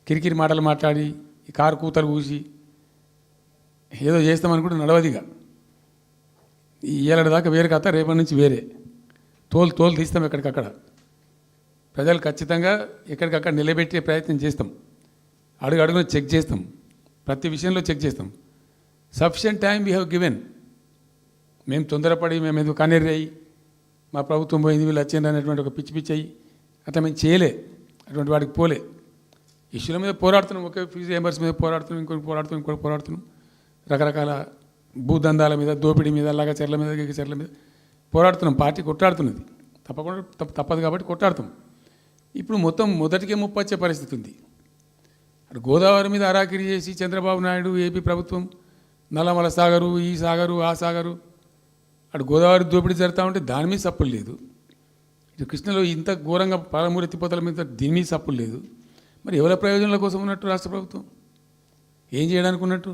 కిరికిరి మాటలు మాట్లాడి ఈ కారు కూతలు కూసి ఏదో చేస్తామనుకుంటే నడవదిగా. ఈ ఏళ్ళ దాకా వేరే కథ, రేపటి నుంచి వేరే తోలు తీస్తాం ఎక్కడికక్కడ. ప్రజలు ఖచ్చితంగా ఎక్కడికక్కడ నిలబెట్టే ప్రయత్నం చేస్తాం. అడుగున చెక్ చేస్తాం, ప్రతి విషయంలో చెక్ చేస్తాం. Sufficient time we have given. మేము తొందరపడి మేము ఎందుకు కన్నెర్రి అయ్యి మా ప్రభుత్వం పోయింది వీళ్ళు వచ్చింది అనేటువంటి ఒక పిచ్చి అయ్యి అట్లా మేము చేయలే, అటువంటి వాడికి పోలే. ఇష్యూల మీద పోరాడుతున్నాం, ఒకే ఫీజు రియంబర్స్ మీద పోరాడుతున్నాం, ఇంకోటి పోరాడుతున్నాం, రకరకాల భూదందాల మీద, దోపిడీ మీద, చెర్ల మీద, చెర్ల మీద పోరాడుతున్నాం. పార్టీ కొట్లాడుతున్నది, తప్పదు కాబట్టి కొట్లాడుతాం. ఇప్పుడు మొదటికే ముప్పొచ్చే పరిస్థితి ఉంది. అటు గోదావరి మీద అరాకిరి చేసి చంద్రబాబు నాయుడు ఏపీ ప్రభుత్వం నల్లమల సాగరు, ఈ సాగరు, ఆ సాగరు, అటు గోదావరి దోపిడీ జరుగుతూ ఉంటే దాని మీద సప్పులు లేదు. ఇటు కృష్ణలో ఇంత ఘోరంగా పాలమూరు ఎత్తిపోతల మీద దీని మీద సప్పులు లేదు. మరి ఎవరి ప్రయోజనాల కోసం ఉన్నట్టు రాష్ట్ర ప్రభుత్వం? ఏం చేయడానికి ఉన్నట్టు?